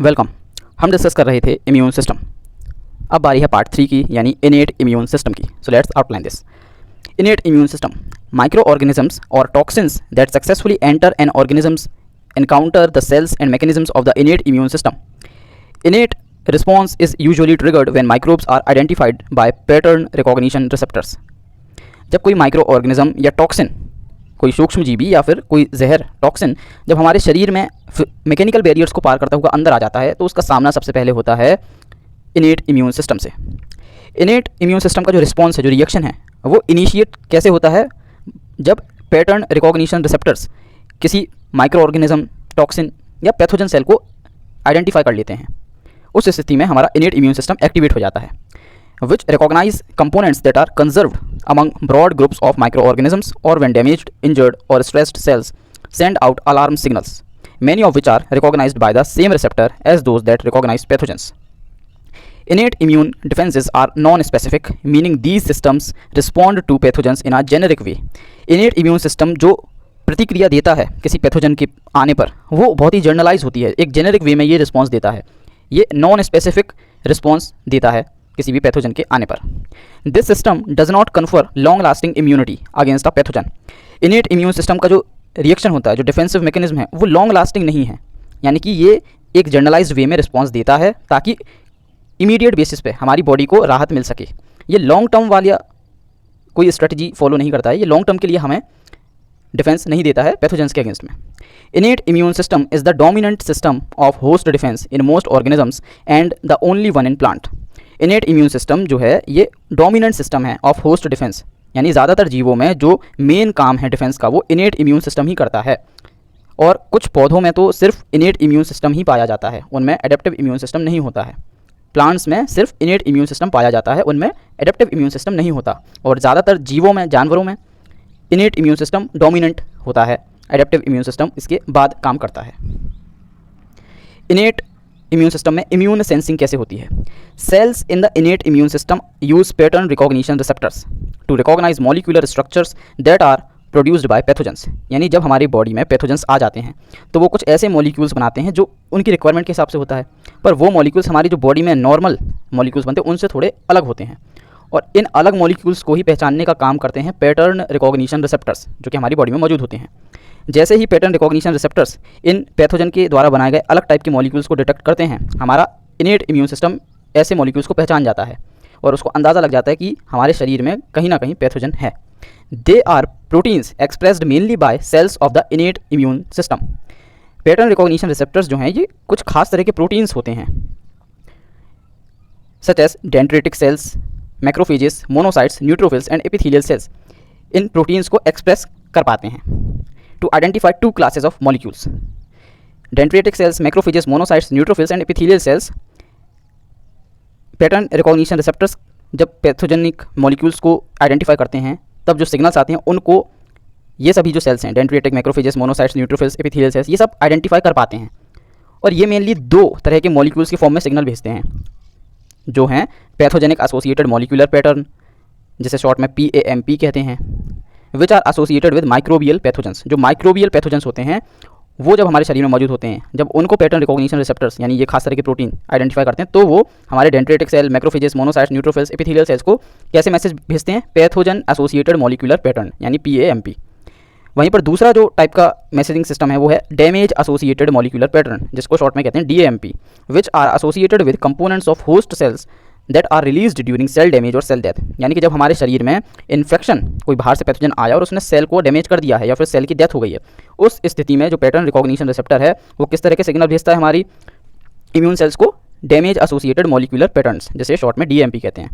Welcome. हम discuss कर रहे थे इम्यून सिस्टम। अब बारी है पार्ट 3 की, यानी इनेट इम्यून सिस्टम की। So let's outline this. Innate immune system, micro organisms और toxins that successfully enter an organisms encounter the cells and mechanisms of the innate immune system. Innate response is usually triggered when microbes are identified by pattern recognition receptors. जब कोई micro organism या toxin, कोई सूक्ष्म जीवी या फिर कोई जहर टॉक्सिन जब हमारे शरीर में मैकेनिकल बैरियर्स को पार करता हुआ अंदर आ जाता है, तो उसका सामना सबसे पहले होता है इनेट इम्यून सिस्टम से। इनेट इम्यून सिस्टम का जो रिस्पॉन्स है, जो रिएक्शन है, वो इनिशिएट कैसे होता है? जब पैटर्न रिकॉग्निशन रिसेप्टर्स किसी माइक्रो ऑर्गेनिज्म, टॉक्सिन या पैथोजन सेल को आइडेंटिफाई कर लेते हैं, उस स्थिति में हमारा इनेट इम्यून सिस्टम एक्टिवेट हो जाता है, which recognize components that are conserved among broad groups of microorganisms, or when damaged, injured or stressed cells send out alarm signals, many of which are recognized by the same receptor as those that recognize pathogens. Innate immune defenses are non-specific, meaning these systems respond to pathogens in a generic way. Innate immune system जो प्रतिक्रिया देता है किसी pathogen के आने पर, वो बहुत ही जर्नलाइज होती है, एक जेनेरिक वे में ये रिस्पॉन्स देता है, ये नॉन स्पेसिफिक रिस्पॉन्स देता है किसी भी पैथोजन के आने पर। This system does not confer long lasting immunity against a pathogen. इनेट immune system का जो रिएक्शन होता है, जो डिफेंसिव मैकेनिज्म है, वो लॉन्ग लास्टिंग नहीं है, यानी कि ये एक जर्नलाइज्ड वे में रिस्पॉन्स देता है ताकि इमीडिएट बेसिस पे हमारी बॉडी को राहत मिल सके। ये लॉन्ग टर्म वाली कोई स्ट्रेटजी फॉलो नहीं करता है, ये लॉन्ग टर्म के लिए हमें डिफेंस नहीं देता है पैथोजेंस के अगेंस्ट में। इनेट immune system is the dominant system of host defence in most organisms and the only one in plant. इनेट immune system जो है, ये डोमिनेंट सिस्टम है ऑफ होस्ट डिफेंस, यानी ज़्यादातर जीवों में जो मेन काम है डिफेंस का, वो इनेट इम्यून सिस्टम ही करता है। और कुछ पौधों में तो सिर्फ इनेट इम्यून सिस्टम ही पाया जाता है, उनमें एडेप्टिव इम्यून सिस्टम नहीं होता है। प्लांट्स में सिर्फ इनेट इम्यून सिस्टम पाया जाता है, उनमें एडेप्टिव इम्यून सिस्टम नहीं होता। और ज़्यादातर जीवों में, जानवरों में इनेट इम्यून सिस्टम डोमिनेंट होता है, एडेप्टिव इम्यून सिस्टम इसके बाद काम करता है। इनेट इम्यून सिस्टम में इम्यून सेंसिंग कैसे होती है? Cells in the innate immune system use pattern recognition receptors to recognise molecular structures that are produced by pathogens. यानी जब हमारी बॉडी में पैथोजेंस आ जाते हैं, तो वो कुछ ऐसे मॉलिक्यूल्स बनाते हैं जो उनकी रिक्वायरमेंट के हिसाब से होता है, पर वो मॉलिक्यूल्स हमारी जो बॉडी में नॉर्मल मॉलिक्यूल्स बनते हैं उनसे थोड़े अलग होते हैं, और इन अलग मॉलिक्यूल्स को ही पहचानने का काम करते हैं पैटर्न रिकॉग्निशन रिसेप्टर्स, जो कि हमारी बॉडी में मौजूद होते हैं। जैसे ही पैटर्न रिकॉग्निशन रिसेप्टर्स इन पैथोजन के द्वारा बनाए गए अलग टाइप के मॉलिक्यूल्स को डिटेक्ट करते हैं, हमारा इनेट इम्यून सिस्टम ऐसे मॉलिक्यूल्स को पहचान जाता है और उसको अंदाज़ा लग जाता है कि हमारे शरीर में कहीं ना कहीं पैथोजन है। They are proteins expressed mainly by cells of the innate immune system. Pattern recognition receptors जो हैं, ये कुछ खास तरह के प्रोटीन्स होते हैं, such as dendritic cells, macrophages, monocytes, neutrophils and epithelial cells. इन प्रोटीन्स को एक्सप्रेस कर पाते हैं to identify two classes of molecules: dendritic cells, macrophages, monocytes, neutrophils and epithelial cells. Pattern recognition receptors जब पैथोजेनिक मॉलिक्यूल्स को identify करते हैं, तब जो सिग्नल्स आते हैं उनको ये सभी जो सेल्स हैं, dendritic, macrophages, monocytes, neutrophils, epithelial sales, ये सब आइडेंटिफाई कर पाते हैं। और ये मेनली दो तरह के मॉलिक्यूल्स के फॉर्म में सिग्नल भेजते हैं, जो हैं पैथोजेनिक एसोसिएटेड मॉलिक्यूलर पैटर्न, जिसे शॉर्ट में PAMP कहते हैं, which are associated with microbial pathogens. जो माइक्रोबियल पैथोजेंस होते हैं, वो जब हमारे शरीर में मौजूद होते हैं, जब उनको पैटर्न रिकॉग्निशन रिसेप्टर्स यानी ये खास तरह के प्रोटीन आइडेंटिफाई करते हैं, तो वो हमारे dendritic cell, macrophages, monocytes, neutrophils, epithelial cells को कैसे मैसेज भेजते हैं? पैथोजन एसोसिएटेड मॉलिक्यूलर पैटर्न यानी PAMP। वहीं पर दूसरा जो टाइप का मैसेजिंग सिस्टम है, वो है डैमेज एसोसिएटेड मॉलिक्यूलर पैटर्न, जिसको शॉर्ट में कहते हैं DAMP, which are associated with components of host cells that are released during cell damage और सेल डेथ। यानी कि जब हमारे शरीर में इन्फेक्शन, कोई बाहर से पैथोजन आया और उसने सेल को डैमेज कर दिया है या फिर सेल की डेथ हो गई है, उस स्थिति में जो पैटर्न रिकॉग्निशन रिसेप्टर है, वो किस तरह के सिग्नल भेजता है हमारी इम्यून सेल्स को? डैमेज एसोसिएटेड मॉलिक्यूलर पैटर्न्स, जिसे शॉर्ट में DAMP कहते हैं।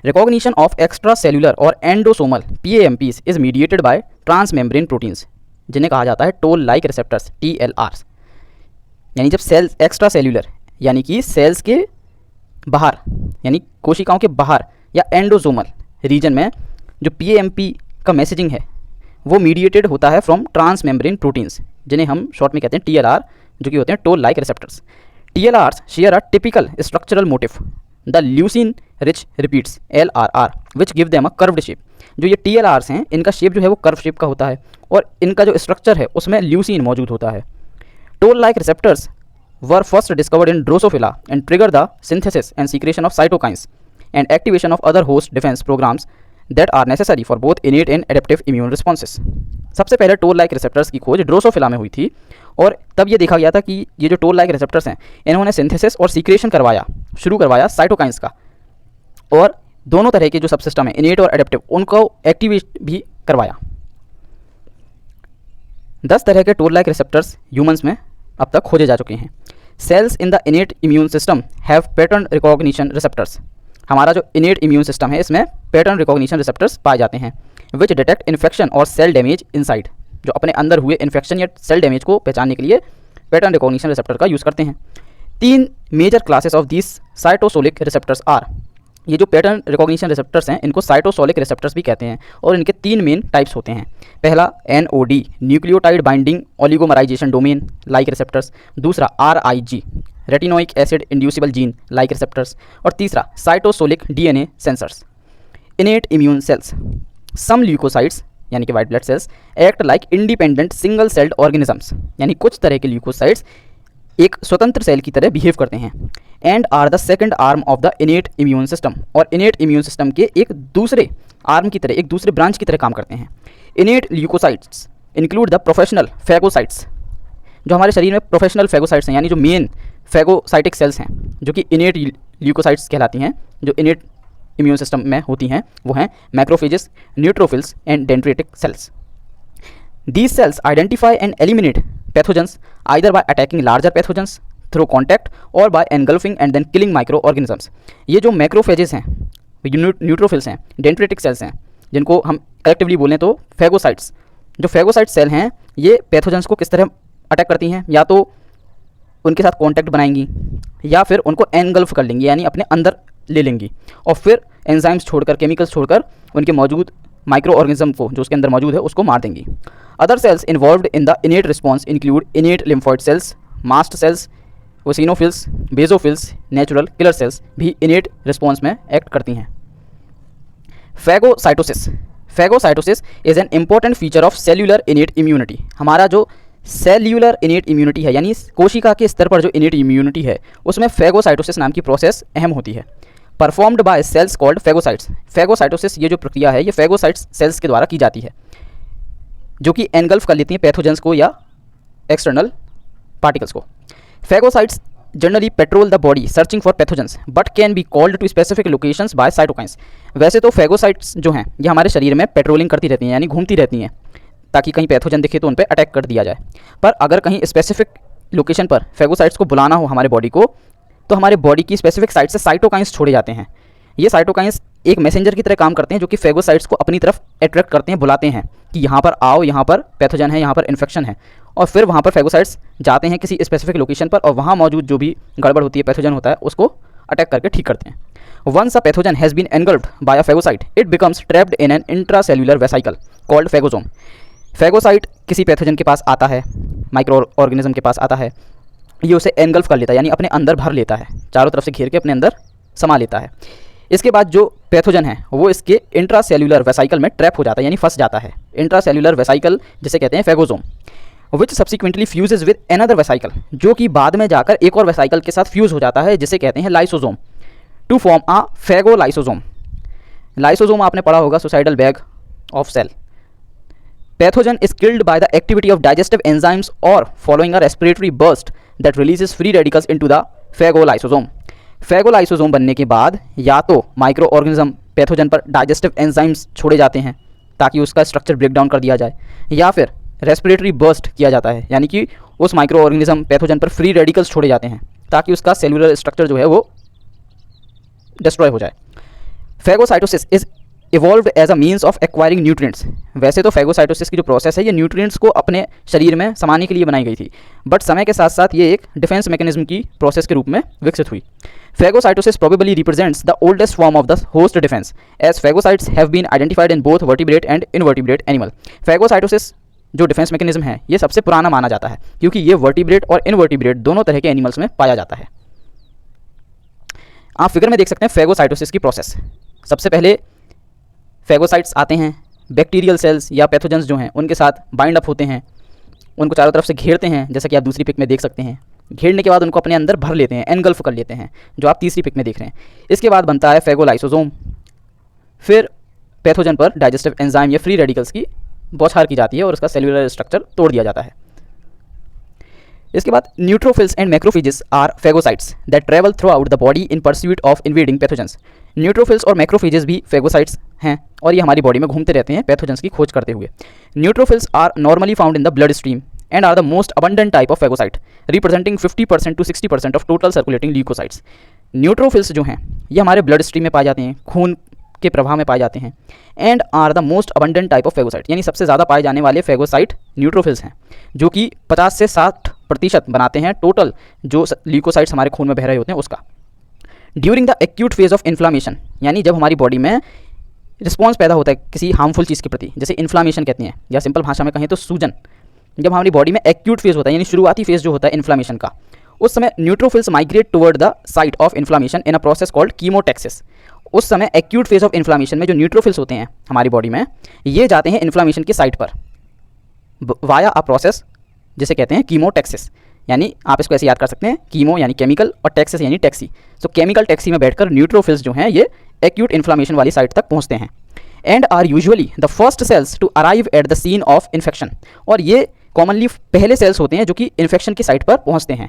रिकॉग्निशन ऑफ एक्स्ट्रा सेलुलर और endosomal PAMPs is mediated by transmembrane proteins, जिन्हें कहा जाता है टोल लाइक रिसेप्टर्स, TLRs। यानी जब सेल्स एक्स्ट्रा सेलुलर यानी कि सेल्स के बाहर, यानी कोशिकाओं के बाहर या एंडोसोमल रीजन में जो PAMP का मैसेजिंग है, वो मीडिएटेड होता है फ्रॉम ट्रांसमेम्ब्रेन प्रोटीन्स, जिन्हें हम शॉर्ट में कहते हैं TLR, जो कि होते हैं toll like receptors. TLRs share a typical structural motive, the leucine rich repeats LRR, which give them a curved shape. जो ये TLRs हैं, इनका शेप जो है वो कर्व शेप का होता है और इनका जो स्ट्रक्चर है उसमें ल्यूसिन मौजूद होता है। Toll like receptors were first discovered in Drosophila and trigger the synthesis and secretion of cytokines and activation of other host defense programs that are necessary for both innate and adaptive immune responses. सबसे पहले toll like receptors की खोज Drosophila में हुई थी और तब ये देखा गया था कि ये जो टोल लाइक रिसेप्टर्स हैं इन्होंने सिंथेसिस और सीक्रेशन शुरू करवाया साइटोकाइंस का, और दोनों तरह के जो सबसिस्टम है इनेट और एडेप्टिव उनको एक्टिवेट भी करवाया। 10 तरह के टोल लाइक रिसेप्टर्स ह्यूमंस में अब तक खोजे जा चुके हैं। Cells in the innate immune system have pattern recognition receptors. हमारा जो इनेट इम्यून सिस्टम है इसमें पैटर्न रिकॉग्निशन रिसेप्टर्स पाए जाते हैं विच डिटेक्ट इन्फेक्शन और सेल डैमेज इनसाइड, जो अपने अंदर हुए इन्फेक्शन या सेल डैमेज को पहचानने के लिए पैटर्न रिकॉग्निशन रिसेप्टर का यूज़ करते हैं। 3 major classes of these cytosolic receptors are. ये जो पैटर्न रिकॉग्निशन रिसेप्टर्स हैं इनको साइटोसोलिक रिसेप्टर्स भी कहते हैं और इनके 3 मेन टाइप्स होते हैं। पहला NOD nucleotide binding oligomerization domain like receptors, दूसरा RIG retinoic acid inducible gene like receptors, और तीसरा cytosolic DNA sensors. Innate immune cells some leukocytes यानी कि white blood cells act like independent single celled organisms, यानी कुछ तरह के leukocytes एक स्वतंत्र सेल की तरह बिहेव करते हैं and are the second arm of the innate immune system, और इनेट इम्यून सिस्टम के एक दूसरे आर्म की तरह, एक दूसरे ब्रांच की तरह काम करते हैं। Innate leukocytes include the professional phagocytes. जो हमारे शरीर में प्रोफेशनल फैगोसाइट्स हैं यानी जो मेन फैगोसाइटिक सेल्स हैं जो कि इनेट ल्यूकोसाइट्स कहलाती हैं, जो इनेट इम्यून सिस्टम में होती हैं, वो हैं macrophages, neutrophils and dendritic cells. These cells identify and eliminate pathogens either by attacking larger pathogens through contact or by engulfing and then killing microorganisms. ये जो मैक्रोफेजेस हैं, न्यूट्रोफिल्स हैं, डेंड्रिटिक सेल्स हैं, जिनको हम कलेक्टिवली बोलें तो फैगोसाइट्स, जो फैगोसाइट सेल हैं ये पैथोजेंस को किस तरह अटैक करती हैं, या तो उनके साथ कॉन्टैक्ट बनाएंगी या फिर उनको एनगल्फ कर लेंगी यानी अपने अंदर ले लेंगी, और फिर एंजाइम्स छोड़कर, केमिकल्स छोड़कर उनके मौजूद माइक्रो ऑर्गेनिज्म को जो उसके अंदर मौजूद है उसको मार देंगी। Other cells involved in the innate response include innate lymphoid cells, mast cells, eosinophils, basophils, natural killer cells भी इनेट रिस्पॉन्स में एक्ट करती हैं। Phagocytosis phagocytosis is an important feature of cellular innate immunity. हमारा जो cellular innate immunity है यानी कोशिका के स्तर पर जो इनेट इम्यूनिटी है उसमें फैगोसाइटोसिस नाम की प्रोसेस अहम होती है। Performed by cells called phagocytes. Phagocytosis ये जो प्रक्रिया है ये फैगोसाइट्स सेल्स के द्वारा की जाती है जो कि एनगल्फ कर लेती हैं पैथोजेंस को या एक्सटर्नल पार्टिकल्स को। Phagocytes generally patrol the body searching for pathogens but can be called to specific locations by cytokines. वैसे तो फैगोसाइट्स जो हैं ये हमारे शरीर में पेट्रोलिंग करती रहती हैं यानी घूमती रहती हैं ताकि कहीं पैथोजन दिखे तो उन पर अटैक कर दिया जाए, पर अगर कहीं स्पेसिफिक लोकेशन पर फैगोसाइट्स को बुलाना हो हमारे बॉडी को तो हमारे बॉडी की स्पेसिफिक साइट से साइटोकाइंस छोड़े जाते हैं। ये साइटोकाइंस एक मैसेंजर की तरह काम करते हैं जो कि फैगोसाइट्स को अपनी तरफ अट्रैक्ट करते हैं, बुलाते हैं कि यहाँ पर आओ, यहाँ पर पैथोजन है, यहाँ पर इन्फेक्शन है, और फिर वहाँ पर फैगोसाइट्स जाते हैं किसी स्पेसिफिक लोकेशन पर और वहाँ मौजूद जो भी गड़बड़ होती है, पैथोजन होता है, उसको अटैक करके ठीक करते हैं। Once a pathogen has been engulfed by a phagocyte it becomes trapped in an intracellular vesicle called phagosome. Phagocyte किसी पैथोजन के पास आता है, माइक्रो ऑर्गेनिज्म के पास आता है, ये उसे एनगल्फ कर लेता है यानी अपने अंदर भर लेता है, चारों तरफ से घेर के अपने अंदर समा लेता है। इसके बाद जो पैथोजन है वो इसके इंट्रासेल्युलर वेसिकल में ट्रैप हो जाता है यानी फंस जाता है। इंट्रासेल्युलर वेसिकल जिसे कहते हैं phagosome, which subsequently fuses with another vesicle, जो कि बाद में जाकर एक और वेसिकल के साथ फ्यूज हो जाता है जिसे कहते हैं lysosome, to form a phagolysosome. Lysosome आपने पढ़ा होगा, suicidal bag of cell. Pathogen is killed by the activity of digestive enzymes or following a respiratory burst that releases free radicals into the phagolysosome. phagolysosome बनने के बाद या तो micro organism pathogen पर digestive enzymes छोड़े जाते हैं ताकि उसका स्ट्रक्चर ब्रेक डाउन कर दिया जाए, या फिर रेस्पिरेटरी बर्स्ट किया जाता है यानी कि उस माइक्रो ऑर्गेनिज्म पैथोजन पर फ्री रेडिकल्स छोड़े जाते हैं ताकि उसका सेलुलर स्ट्रक्चर जो है वो डिस्ट्रॉय हो जाए। Phagocytosis is evolved as a means of acquiring nutrients. वैसे तो फैगोसाइटोसिस की जो प्रोसेस है ये न्यूट्रिएंट्स को अपने शरीर में समाने के लिए बनाई गई थी, बट समय के साथ साथ ये एक डिफेंस मैकेनिज्म की प्रोसेस के रूप में विकसित हुई। Phagocytosis probably represents the oldest form of the host defence as phagocytes have been identified in both vertebrate and invertebrate animal. Phagocytosis जो डिफेंस मैकेनिज्म है ये सबसे पुराना माना जाता है क्योंकि ये वर्टिब्रेट और इनवर्टिब्रेट दोनों तरह के एनिमल्स में पाया जाता है। आप फिगर में देख सकते हैं फैगोसाइटोसिस की प्रोसेस। सबसे पहले फैगोसाइट्स आते हैं, बैक्टीरियल सेल्स या पैथोजेंस जो हैं उनके साथ बाइंड अप होते हैं, उनको चारों तरफ से घेरते हैं जैसा कि आप दूसरी पिक में देख सकते हैं। घेरने के बाद उनको अपने अंदर भर लेते हैं, एनगल्फ कर लेते हैं, जो आप तीसरी पिक में देख रहे हैं। इसके बाद बनता है फेगोलाइसोसोम। फिर पैथोजन पर डाइजेस्टिव एंजाइम या फ्री रेडिकल्स की बौछार की जाती है और उसका सेलुलर स्ट्रक्चर तोड़ दिया जाता है। इसके बाद neutrophils and macrophages are phagocytes that travel throughout the body in pursuit of invading pathogens. Neutrophils और मैक्रोफेजेस भी फेगोसाइट्स हैं और ये हमारी बॉडी में घूमते रहते हैं पैथोजेंस की खोज करते हुए। Neutrophils are normally found in the blood stream and are the most abundant type of phagocyte, representing 50% to 60% of total circulating leukocytes. Neutrophils जो हैं ये हमारे ब्लड स्ट्रीम में पाए जाते हैं, खून के प्रवाह में पाए जाते हैं, and are the most abundant type of phagocyte, यानी सबसे ज़्यादा पाए जाने वाले फेगोसाइट न्यूट्रोफिल्स हैं, जो कि 50 से 60% बनाते हैं टोटल जो ल्यूकोसाइट्स हमारे खून में बह रहे होते हैं उसका। During the acute phase of inflammation, यानी जब हमारी बॉडी में रिस्पॉन्स पैदा होता है किसी हार्मफुल चीज़ के प्रति, जैसे इन्फ्लामेशन कहते हैं, या सिंपल भाषा में कहें तो सूजन, जब हमारी बॉडी में एक्यूट फेज होता है यानी शुरुआती फेज जो होता है इन्फ्लामेशन का, उस समय neutrophils migrate toward the site of inflammation in a process called chemotaxis. उस समय एक्यूट फेज ऑफ इन्फ्लामेशन में जो न्यूट्रोफिल्स होते हैं हमारी बॉडी में, ये जाते हैं इन्फ्लामेशन की साइट पर वाया अ प्रोसेस जिसे कहते हैं कीमोटैक्सिस। यानी आप इसको ऐसे याद कर सकते हैं, कीमो यानी केमिकल और टैक्सिस यानी टैक्सी। सो केमिकल टैक्सी में बैठकर न्यूट्रोफिल्स जो हैं ये एक्यूट इन्फ्लामेशन वाली साइट तक पहुँचते हैं and are usually the first cells to arrive at the scene of infection. और ये कॉमनली पहले सेल्स होते हैं जो कि इन्फेक्शन की साइट पर पहुँचते हैं।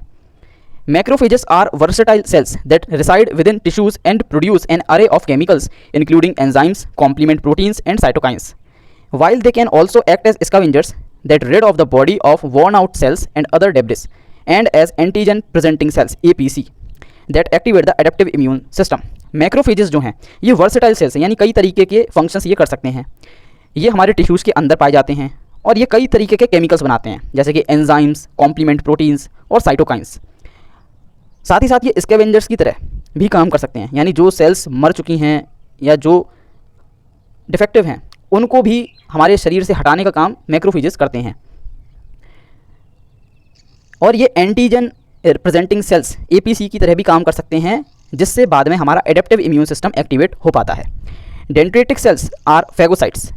Macrophages are versatile cells that reside within tissues and produce an array of chemicals including enzymes, complement proteins and cytokines. While they can also act as scavengers that rid of the body of worn out cells and other debris, and as antigen presenting cells APC that activate the adaptive immune system. Macrophages जो हैं ये versatile cells हैं, यानी कई तरीके के functions ये कर सकते हैं। ये हमारे टिश्यूज़ के अंदर पाए जाते हैं और ये कई तरीके के केमिकल्स बनाते हैं, जैसे कि एंजाइम्स, कॉम्प्लीमेंट प्रोटीन्स और साइटोकाइंस। साथ ही साथ ये स्कैवेंजर्स की तरह भी काम कर सकते हैं, यानी जो सेल्स मर चुकी हैं या जो डिफेक्टिव हैं उनको भी हमारे शरीर से हटाने का काम मैक्रोफेजेस करते हैं। और ये एंटीजन प्रेजेंटिंग सेल्स APC की तरह भी काम कर सकते हैं, जिससे बाद में हमारा एडेप्टिव इम्यून सिस्टम एक्टिवेट हो पाता है। Dendritic cells are phagocytes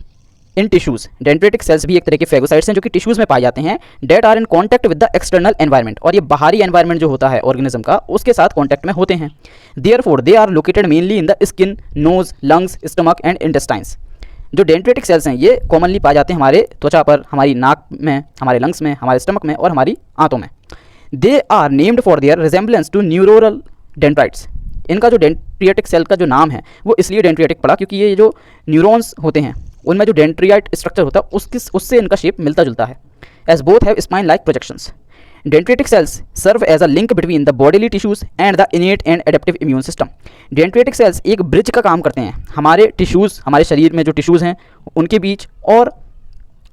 in tissues. Dendritic cells भी एक तरह के फेगोसाइट्स हैं जो कि टिश्यूज़ में पाए जाते हैं। That are in contact with the external environment, और ये बाहरी एनवायरनमेंट जो होता है ऑर्गेनिज्म का उसके साथ कॉन्टैक्ट में होते हैं। Therefore they are located mainly in the skin, nose, lungs, stomach and intestines. जो डेंड्रेटिक सेल्स हैं ये कॉमनली पाए जाते हैं हमारे त्वचा पर, हमारी नाक में, हमारे लंग्स में, हमारे स्टमक में और हमारी आंतों में। They are named for their resemblance to neuronal dendrites. इनका जो डेंड्रियाटिक सेल का जो नाम है वो इसलिए डेंड्रियाटिक पड़ा क्योंकि ये जो न्यूरॉन्स होते हैं उनमें जो डेंड्रियाट स्ट्रक्चर होता है उससे इनका शेप मिलता जुलता है। As both have spine like projections. Dendritic cells serve as a link between the bodily tissues and the innate and adaptive immune system. Dendritic cells एक ब्रिज का काम करते हैं हमारे टिश्यूज़, हमारे शरीर में जो टिश्यूज़ हैं उनके बीच और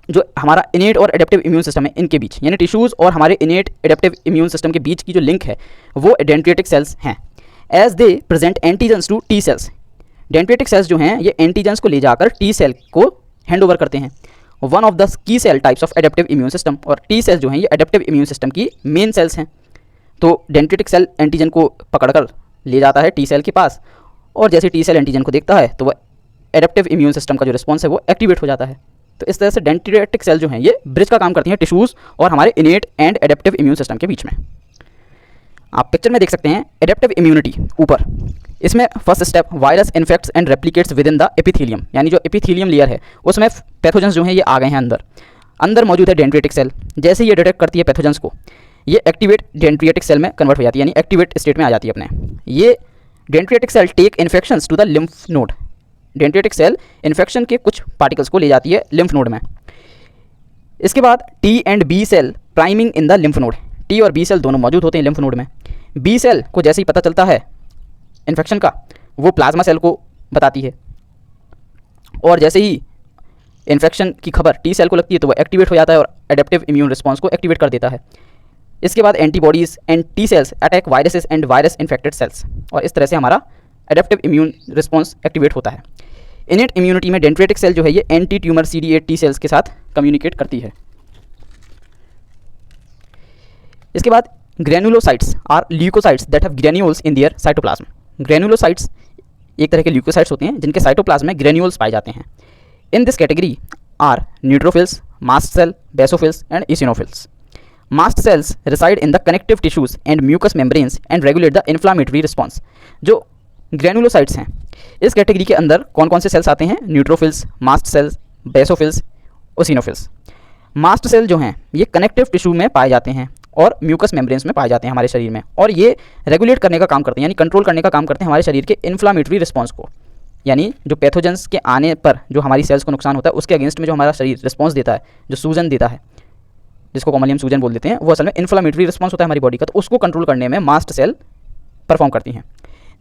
जो हमारा इनेट और एडेप्टिव इम्यून सिस्टम है इनके बीच, यानी टिश्यूज़ और हमारे इनेट एडेप्टिव इम्यून सिस्टम के बीच की जो लिंक है वो डेंड्रियाटिक सेल्स हैं। As they present antigens to T cells. Dendritic cells जो हैं ये एंटीजन्स को ले जाकर टी सेल को हैंड ओवर करते हैं। One of the key cell types of adaptive immune system, और टी सेल्स जो हैं ये एडेप्टिव इम्यून सिस्टम की मेन सेल्स हैं। तो डेंड्रियाटिक सेल एंटीजन को पकड़कर ले जाता है टी सेल के पास, और जैसे टी सेल एंटीजन को देखता है तो वह एडेप्टिव इम्यून सिस्टम का जो रिस्पॉन्स है वो एक्टिवेट हो जाता है। तो इस तरह से डेंड्रियाटिक सेल जो हैं ये ब्रिज का काम करती हैं टिश्यूज़ और हमारे इनेट एंड एडेप्टिव इम्यून सिस्टम के बीच में। आप पिक्चर में देख सकते हैं एडेप्टिव इम्यूनिटी ऊपर। इसमें first step virus infects and replicates with in the epithelium, यानी जो एपिथेलियम लेयर है उसमें पैथोजेंस जो हैं ये आ गए हैं अंदर मौजूद है डेंड्रियाटिक सेल। जैसे ये डिटेक्ट करती है पैथोजेंस को, ये एक्टिवेट डेंड्रियाटिक सेल में कन्वर्ट हो जाती है, यानी एक्टिवेट स्टेट में आ जाती है अपने। ये dendritic cell take infections to the lymph node. Dendritic cell infection के कुछ पार्टिकल्स को ले जाती है लिम्फ नोड में। इसके बाद T and B cell priming in the lymph node. T और बी सेल दोनों मौजूद होते हैं लिम्फ नोड में। बी सेल को जैसे ही पता चलता है इन्फेक्शन का वो प्लाज्मा सेल को बताती है, और जैसे ही इन्फेक्शन की खबर टी सेल को लगती है तो वो एक्टिवेट हो जाता है और एडेप्टिव इम्यून रिस्पॉन्स को एक्टिवेट कर देता है। इसके बाद antibodies and T cells attack viruses and virus infected cells, और इस तरह से हमारा एडेप्टिव इम्यून रिस्पॉन्स एक्टिवेट होता है। इनेट इम्यूनिटी में डेंड्रियाटिक सेल जो है ये anti tumour CD8 T cells के साथ कम्युनिकेट करती है। इसके बाद granulocytes are leukocytes that have granules in their cytoplasm. Granulocytes एक तरह के ल्यूकोसाइट्स होते हैं जिनके साइटोप्लाज्म में ग्रेन्यूल्स पाए जाते हैं। In this category are neutrophils, mast cell, basophils and eosinophils. Mast cells reside in the connective tissues and mucous membranes and regulate the inflammatory response. जो ग्रेनुलोसाइट्स हैं, इस कैटेगरी के अंदर कौन कौन से सेल्स आते हैं? Neutrophils, mast cells, basophils, eosinophils. Mast cell जो हैं ये कनेक्टिव टिश्यू में पाए जाते हैं और म्यूकस मेम्ब्रेन्स में पाए जाते हैं हमारे शरीर में, और ये रेगुलेट करने का काम करते हैं, यानी कंट्रोल करने का काम करते हैं हमारे शरीर के इन्फ्लामेटरी रिस्पॉन्स को, यानी जो पैथोजेंस के आने पर जो हमारी सेल्स को नुकसान होता है उसके अगेंस्ट में जो हमारा शरीर रिस्पॉन्स देता है, जो सूजन देता है, जिसको कॉमनली हम सूजन बोल देते हैं, वो असल में इन्फ्लामेटरी रिस्पॉन्स होता है हमारी बॉडी का, तो उसको कंट्रोल करने में मास्ट सेल परफॉर्म करती हैं।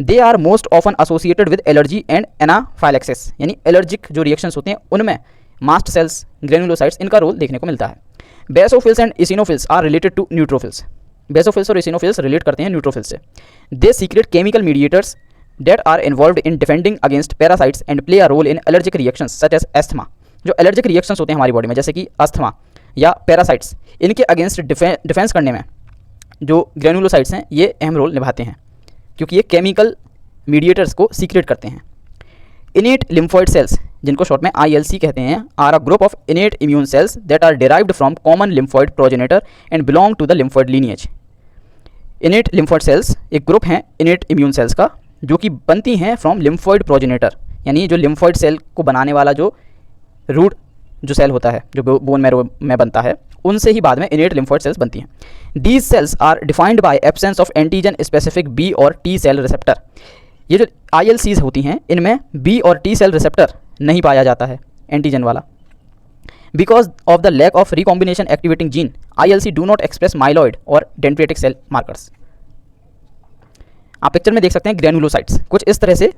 They are most often associated with allergy and anaphylaxis, यानी एलर्जिक जो रिएक्शंस होते हैं उनमें मास्ट सेल्स, ग्रेनुलोसाइट्स, इनका रोल देखने को मिलता है। Basophils and eosinophils are related to neutrophils. Basophils और इसिनोफिल्स रिलेट करते हैं न्यूट्रोफिल्स से। They secrete chemical mediators that are involved in defending against parasites and play a role in allergic reactions such as asthma। जो allergic reactions होते हैं हमारी body में, जैसे कि अस्थमा या पैरासाइट्स, इनके अगेंस्ट डिफेंस करने में जो ग्रेनुलोसाइट्स हैं ये अहम रोल निभाते हैं, क्योंकि ये केमिकल मीडिएटर्स को सीक्रेट करते हैं। इनेट लिम्फॉइड सेल्स, जिनको शॉर्ट में ILC कहते हैं, are a group of innate immune cells that are derived from common lymphoid progenitor and belong to the lymphoid lineage. Innate lymphoid cells एक group है innate immune sales का, जो कि बनती हैं फ्रॉम लिम्फॉइड प्रोजेनेटर, यानी जो लिम्फॉइड सेल को बनाने वाला जो रूट जो सेल होता है जो बोन मैरो में बनता है, उनसे ही बाद में इनेट लिम्फॉइड सेल्स बनती हैं। These cells are defined by absence of antigen specific B और T सेल रिसेप्टर। ये जो ILCs होती हैं इनमें B और T सेल रिसेप्टर नहीं पाया जाता है एंटीजन वाला। Because of the lack of recombination activating gene, ILC do not express myeloid और डेंड्रिटिक सेल मार्कर्स। आप पिक्चर में देख सकते हैं ग्रेनुलोसाइट्स, कुछ इस तरह से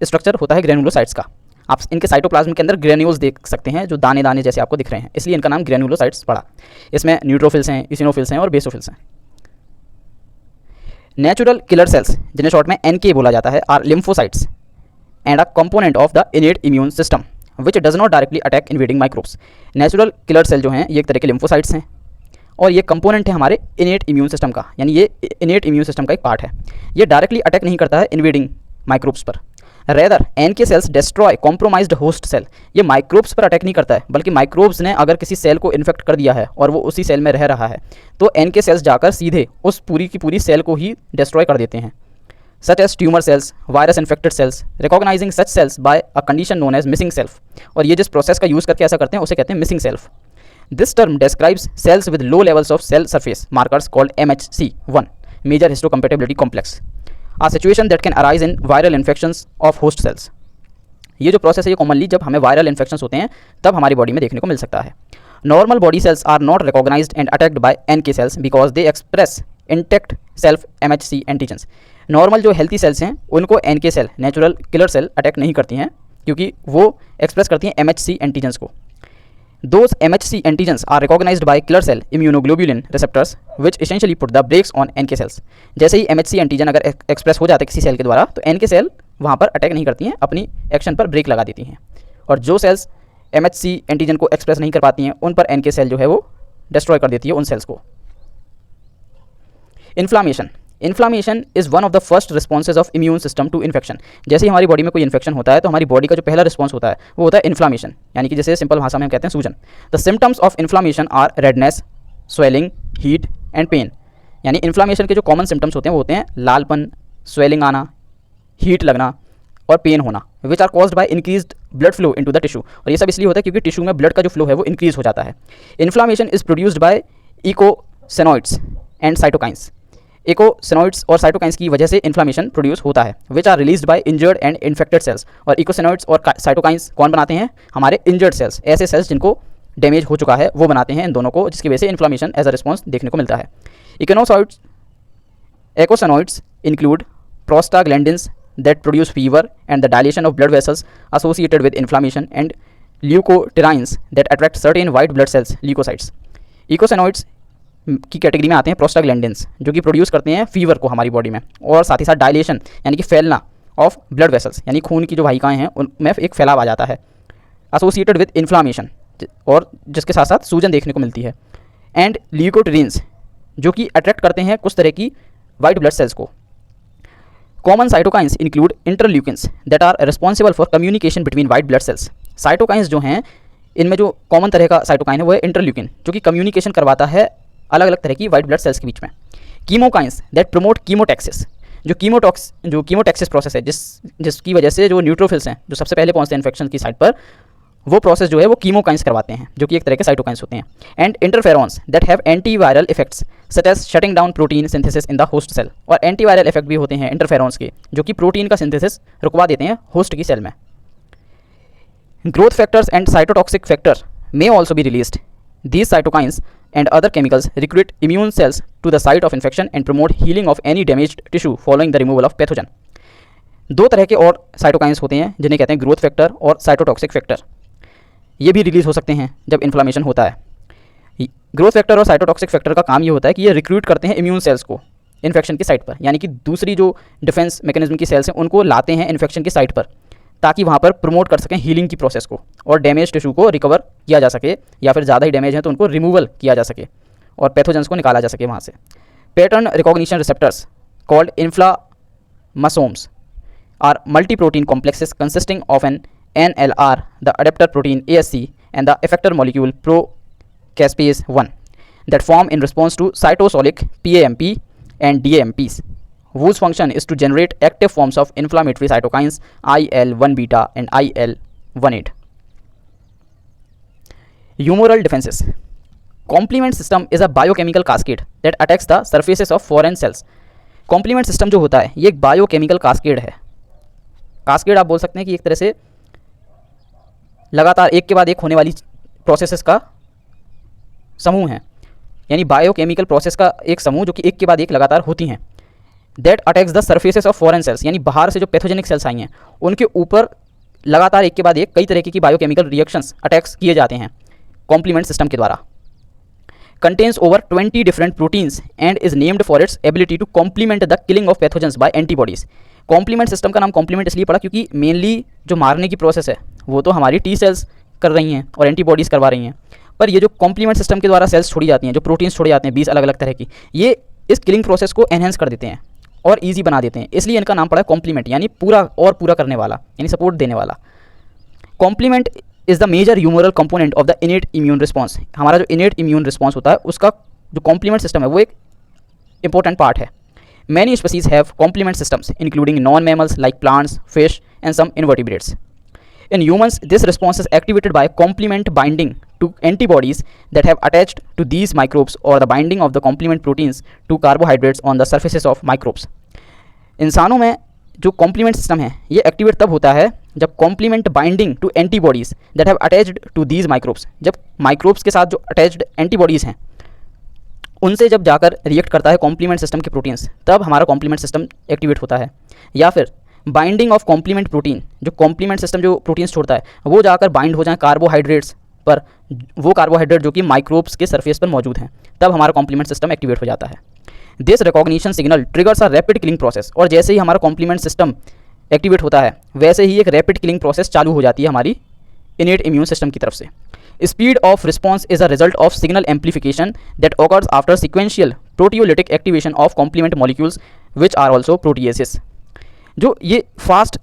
स्ट्रक्चर होता है ग्रेनुलोसाइट्स का। आप इनके साइटोप्लाज्म के अंदर ग्रेन्यूल्स देख सकते हैं जो दाने दाने जैसे आपको दिख रहे हैं, इसलिए इनका नाम ग्रेनुलोसाइट्स पड़ा। इसमें न्यूट्रोफिल्स हैं, इसिनोफिल्स हैं और बेसोफिल्स हैं। नेचुरल किलर सेल्स, जिन्हें शॉर्ट में NK बोला जाता है, are lymphocytes and a component of the innate immune system which does not directly attack invading microbes. Natural killer cell जो हैं ये एक तरह के लिम्फोसाइट्स हैं और ये कंपोनेंट है हमारे इनेट इम्यून सिस्टम का, यानी ये इनेट इम्यून सिस्टम का एक पार्ट है। ये डायरेक्टली अटैक नहीं करता है इन्वेडिंग माइक्रोब्स पर। Rather NK cells destroy compromised host cell. ये माइक्रोब्स पर अटैक नहीं करता है, बल्कि माइक्रोब्स ने अगर किसी सेल को इन्फेक्ट कर दिया है और वो उसी सेल में रह रहा है तो NK सेल्स जाकर सीधे उस पूरी की पूरी सेल को ही डिस्ट्रॉय कर देते हैं। Such as tumour cells, virus infected cells, recognising such cells by a condition known as missing self. और ये जिस प्रोसेस का यूज़ करके ऐसा करते हैं उसे कहते हैं missing self. This term describes cells with low levels of cell surface markers called MHC1, major histocompatibility complex, a situation that can arise in viral infections of host cells। ये जो प्रोसेस है ये कॉमनली जब हमें viral infections होते हैं तब हमारी बॉडी में देखने को मिल सकता है। Normal body cells are not recognised and attacked by NK cells because they express intact self MHC antigens. Normal जो हेल्थी सेल्स हैं उनको NK cell, natural killer cell, attack नहीं करती हैं क्योंकि वो एक्सप्रेस करती हैं MHC एंटीजन्स को। Those MHC antigens are recognized by killer cell immunoglobulin receptors which essentially put the brakes on NK cells। जैसे ही MHC एंटीजन अगर एक्सप्रेस हो जाते हैं किसी सेल के द्वारा तो NK सेल वहाँ पर अटैक नहीं करती हैं, अपनी एक्शन पर ब्रेक लगा देती हैं। और जो सेल्स MHC एंटीजन को एक्सप्रेस नहीं कर पाती हैं उन पर NK सेल जो है वो डिस्ट्रॉय कर देती है उन सेल्स को। Inflammation, inflammation is one of the first responses of immune system to infection. जैसे ही हमारी बॉडी में कोई इन्फेक्शन होता है तो हमारी बॉडी का जो पहला रिस्पॉन्स होता है वो होता है इन्फ्लामेशन, यानी कि जैसे सिंपल भाषा में हम कहते हैं सूजन। The symptoms of inflammation are redness, swelling, heat and pain. यानी इन्फ्लामेशन के जो कॉमन सिम्टम्स होते हैं वो होते हैं लालपन, स्वेलिंग आना, हीट लगना और पेन होना, which are caused by increased blood flow into the tissue. और ये सब इसलिए होता है क्योंकि टिश्यू में ब्लड का जो फ्लो है वो इंक्रीज हो जाता है। Inflammation is produced by eicosanoids and cytokines. Eicosanoids और साइटोकाइंस की वजह से इन्फ्लामेशन प्रोड्यूस होता है, which are released by injured and infected cells. और इकोसिनॉइड्स और साइटोकाइंस कौन बनाते हैं? हमारे इंजर्ड सेल्स, ऐसे सेल्स जिनको डैमेज हो चुका है वो बनाते हैं इन दोनों को, जिसकी वजह से इन्फ्लामेशन एज अ रिस्पॉन्स देखने को मिलता है। Eicosanoids include prostaglandins that produce fever and the dilation of blood vessels associated with inflammation and leukotrienes that attract certain white blood cells, leukocytes। इकोसिनॉइड्स की कैटेगरी में आते हैं प्रोस्टाग्लैंडिन्स जो कि प्रोड्यूस करते हैं फीवर को हमारी बॉडी में, और साथ ही साथ डायलेशन यानी कि फैलना ऑफ ब्लड वेसल्स यानी खून की जो वाहिकाएँ हैं उनमें एक फैलाव आ जाता है, एसोसिएटेड विद इन्फ्लामेशन, और जिसके साथ साथ सूजन देखने को मिलती है। एंड ल्यूकोट्रीन्स जो कि अट्रैक्ट करते हैं कुछ तरह की वाइट ब्लड सेल्स को। Common cytokines include interleukins that are responsible for communication between white blood cells. Cytokines जो हैं इनमें जो कॉमन तरह का साइटोकाइन है वो है इंटरल्यूकिन जो कि कम्युनिकेशन करवाता है अलग अलग तरह की वाइट ब्लड सेल्स के बीच में। कीमोकाइंस दैट प्रमोट कीमोटैक्सिस, जो कीमोटैक्सिस प्रोसेस है जिसकी वजह से जो न्यूट्रोफिल्स हैं जो सबसे पहले पहुंचते हैं इन्फेक्शन की साइट पर, वो प्रोसेस जो है वो कीमोकाइंस करवाते हैं, जो कि एक तरह के साइटोकाइंस होते हैं। And interferons that have antiviral effects such as shutting down protein synthesis in the host cell, और एंटीवायरल इफेक्ट भी होते हैं इंटरफेरॉन्स के, जो कि प्रोटीन का सिंथेसिस रुकवा देते हैं होस्ट की सेल में। Growth factors and cytotoxic factor may also be released. These cytokines and other chemicals recruit immune cells to the site of infection and promote healing of any damaged tissue following the removal of pathogen. दो तरह के और cytokines होते हैं जिन्हें कहते हैं growth factor और साइटोटॉक्सिक फैक्टर। ये भी रिलीज हो सकते हैं जब इन्फ्लामेशन होता है। ग्रोथ फैक्टर और साइटोटॉक्सिक फैक्टर का काम ये होता है कि ये रिक्रूट करते हैं इम्यून सेल्स को इन्फेक्शन की साइट पर, यानी कि दूसरी जो डिफेंस मैकेनिज्म की सेल्स हैं उनको लाते हैं इन्फेक्शन की साइट पर, ताकि वहाँ पर प्रमोट कर सकें हीलिंग की प्रोसेस को और डैमेज टिश्यू को रिकवर किया जा सके, या फिर ज़्यादा ही डैमेज है तो उनको रिमूवल किया जा सके और पैथोजेंस को निकाला जा सके वहाँ से। Pattern recognition receptors called inflammasomes are multi protein complexes consisting of an NLR, the adapter protein ASC, and the effector molecule procaspase 1 that form in response to cytosolic PAMP and DAMPs, whose function is to generate active forms of inflammatory cytokines IL-1 beta and IL-18. Humoral defenses. Complement system is a biochemical cascade that attacks the surfaces of foreign cells. Complement system जो होता है ये एक biochemical cascade है। Cascade आप बोल सकते हैं कि एक तरह से लगातार एक के बाद एक होने वाली प्रोसेसेस का समूह है, यानी बायोकेमिकल प्रोसेस का एक समूह जो कि एक के बाद एक लगातार होती हैं। That attacks the surfaces of foreign cells, यानी बाहर से जो पैथोजेनिक सेल्स आई हैं उनके ऊपर लगातार एक के बाद एक कई तरीके की बायोकेमिकल रिएक्शंस अटैक्स किए जाते हैं कॉम्प्लीमेंट सिस्टम के द्वारा। Contains over 20 different proteins and is named for its ability to complement the killing of pathogens by antibodies. Complement system का नाम कॉम्प्लीमेंट इसलिए पड़ा क्योंकि मेनली जो मारने की प्रोसेस है वो तो हमारी टी सेल्स कर रही हैं और एंटीबॉडीज़ करवा रही हैं, पर ये जो कॉम्प्लीमेंट सिस्टम के द्वारा सेल्स छोड़ी जाती हैं, जो प्रोटीन्स छोड़े जाते हैं 20 अलग अलग तरह की, ये इस किलिंग प्रोसेस को एनहेंस कर देते हैं और ईजी बना देते हैं, इसलिए इनका नाम पड़ा है कॉम्प्लीमेंट, यानी पूरा और पूरा करने वाला, यानी सपोर्ट देने वाला। Complement is the major humoral component of the innate immune response. हमारा जो इनेट इम्यून रिस्पॉन्स होता है उसका जो कॉम्प्लीमेंट सिस्टम है वो एक इंपॉर्टेंट पार्ट है। Many species have complement systems including non mammals like plants, fish and some invertebrates. In humans, this response is activated by complement binding to antibodies that have attached to these microbes or the binding of the complement proteins to carbohydrates on the surfaces of microbes. इंसानों में जो complement system है ये activate तब होता है जब complement binding to antibodies that have attached to these microbes, जब microbes के साथ जो attached antibodies हैं उनसे जब जाकर रिएक्ट करता है complement system के प्रोटीन्स, तब हमारा complement system एक्टिवेट होता है। या फिर बाइंडिंग ऑफ कॉम्प्लीमेंट प्रोटीन, जो कॉम्प्लीमेंट सिस्टम जो प्रोटीन्स छोड़ता है वो जाकर बाइंड हो जाए कार्बोहाइड्रेट्स पर, वो कार्बोहाइड्रेट जो कि माइक्रोब्स के सरफेस पर मौजूद हैं, तब हमारा कॉम्प्लीमेंट सिस्टम एक्टिवेट हो जाता है। This recognition signal triggers a rapid killing process, और जैसे ही हमारा कॉम्प्लीमेंट सिस्टम एक्टिवेट होता है वैसे ही एक रैपिड किलिंग प्रोसेस चालू हो जाती है हमारी इनेट इम्यून सिस्टम की तरफ से। Speed of response is a result of signal amplification that occurs after sequential proteolytic activation of complement molecules which are also proteases. जो ये फास्ट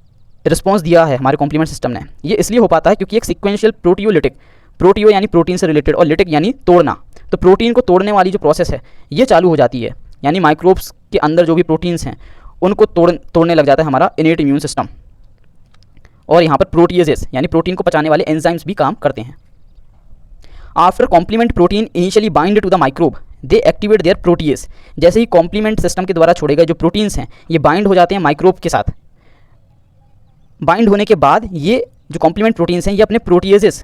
रिस्पॉन्स दिया है हमारे कॉम्प्लीमेंट सिस्टम ने, ये इसलिए हो पाता है क्योंकि एक सिक्वेंशियल प्रोटियोलिटिक, प्रोटियो यानी प्रोटीन से रिलेटेड और लिटिक यानी तोड़ना, तो प्रोटीन को तोड़ने वाली जो प्रोसेस है ये चालू हो जाती है, यानी माइक्रोब्स के अंदर जो भी प्रोटीन्स हैं उनको तोड़ने लग जाता है हमारा इनेट इम्यून सिस्टम, और यहाँ पर प्रोटीएजेस यानी प्रोटीन को पचाने वाले एंजाइम्स भी काम करते हैं। After complement protein initially bind to the microbe they activate their protease. जैसे ही कॉम्प्लीमेंट सिस्टम के द्वारा छोड़े गए जो प्रोटीन्स हैं ये बाइंड हो जाते हैं माइक्रोब के साथ। बाइंड होने के बाद ये जो कॉम्प्लीमेंट प्रोटीन्स हैं ये अपने प्रोटीएजेस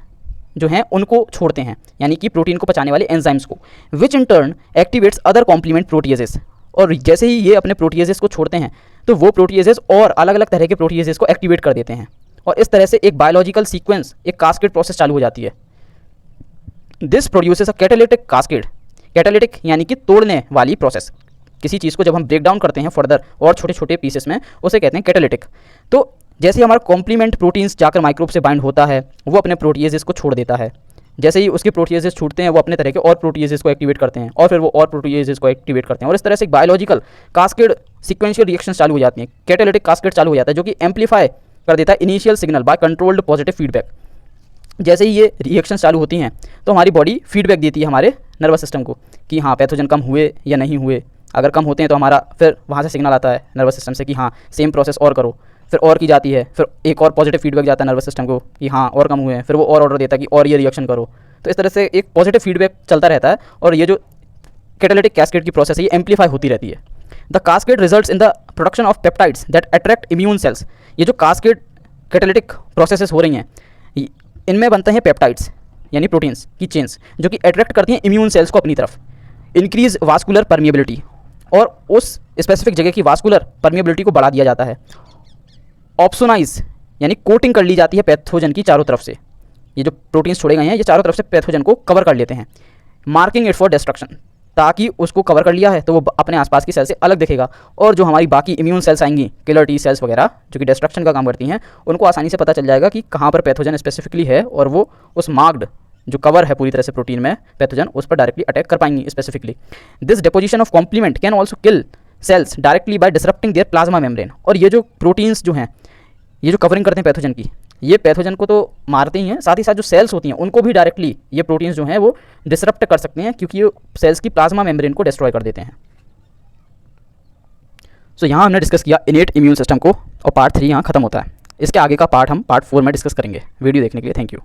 जो हैं उनको छोड़ते हैं, यानी कि प्रोटीन को पचाने वाले एंजाइम्स को, which in turn activates other complement proteases. और जैसे ही ये अपने प्रोटीएजेस को छोड़ते हैं तो वो प्रोटीएजेस और अलग अलग तरह के प्रोटीएजेस को एक्टिवेट कर देते हैं, और इस तरह से एक बायोलॉजिकल सीक्वेंस, एक कास्केड प्रोसेस चालू हो जाती है। This produces a catalytic cascade. Catalytic यानी कि तोड़ने वाली प्रोसेस। किसी चीज़ को जब हम ब्रेक डाउन करते हैं फर्दर और छोटे छोटे पीसेस में, उसे कहते हैं कैटालिटिक। तो जैसे ही हमारा कॉम्प्लीमेंट प्रोटीन्स जाकर माइक्रोब से बाइंड होता है वो अपने प्रोटीएजेस को छोड़ देता है। जैसे ही उसके प्रोटीएजेस छूटते हैं वो अपने तरह के और प्रोटीएजेस को एक्टिवेट करते हैं, और फिर वो और प्रोटीएजेस को एक्टिवेट करते हैं, और इस तरह से एक बायोलॉजिकल कास्केड सीक्वेंशियल रिएक्शन चालू हो जाती हैं। कैटालिटिक कास्केड चालू हो जाता है जो कि एम्पलीफाई कर देता है initial signal by controlled positive feedback. जैसे ही ये रिएक्शंस चालू होती हैं तो हमारी बॉडी फीडबैक देती है हमारे नर्वस सिस्टम को कि हाँ पैथोजन कम हुए या नहीं हुए। अगर कम होते हैं तो हमारा फिर वहाँ से सिग्नल आता है नर्वस सिस्टम से कि हाँ सेम प्रोसेस और करो, फिर और की जाती है, फिर एक और पॉजिटिव फीडबैक जाता है नर्वस सिस्टम को कि हाँ और कम हुए हैं, फिर वो और ऑर्डर देता है कि और ये रिएक्शन करो। तो इस तरह से एक पॉजिटिव फीडबैक चलता रहता है और ये जो कैटालिटिक कैस्केड की प्रोसेस है ये एम्पलीफाई होती रहती है। The cascade results in the production of peptides that attract immune cells. ये जो कास्केड कैटालिटिक प्रोसेसेस हो रही हैं इनमें बनते हैं पेप्टाइड्स यानी प्रोटीन्स की चेन्स जो कि अट्रैक्ट करती हैं इम्यून सेल्स को अपनी तरफ। इंक्रीज वास्कुलर परमिएबिलिटी, और उस स्पेसिफिक जगह की वास्कुलर परमिएबिलिटी को बढ़ा दिया जाता है। ऑप्सोनाइज यानी कोटिंग कर ली जाती है पैथोजन की चारों तरफ से। ये जो प्रोटीन्स छोड़े गए हैं ये चारों तरफ से पैथोजन को कवर कर लेते हैं। मार्किंग इट फॉर डिस्ट्रक्शन, ताकि उसको कवर कर लिया है तो वो अपने आसपास की सेल से अलग दिखेगा और जो हमारी बाकी इम्यून सेल्स आएंगी, किलर टी सेल्स वगैरह जो कि डिस्ट्रक्शन का काम करती हैं, उनको आसानी से पता चल जाएगा कि कहाँ पर पैथोजन स्पेसिफिकली है और वो उस मार्क्ड जो कवर है पूरी तरह से प्रोटीन में पैथोजन उस पर डायरेक्टली अटैक कर पाएंगी specifically. This deposition of complement can also kill cells directly by disrupting their plasma membrane. और ये जो प्रोटीन्स जो हैं ये जो कवरिंग करते हैं पैथोजन की, ये पैथोजन को तो मारते ही हैं, साथ ही साथ जो सेल्स होती हैं उनको भी डायरेक्टली ये प्रोटीन्स जो हैं वो डिसरप्ट कर सकते हैं क्योंकि ये सेल्स की प्लाज्मा मेम्ब्रेन को डिस्ट्रॉय कर देते हैं। सो यहाँ हमने डिस्कस किया इनेट इम्यून सिस्टम को और पार्ट 3 यहाँ खत्म होता है। इसके आगे का पार्ट हम पार्ट 4 में डिस्कस करेंगे। वीडियो देखने के लिए थैंक यू।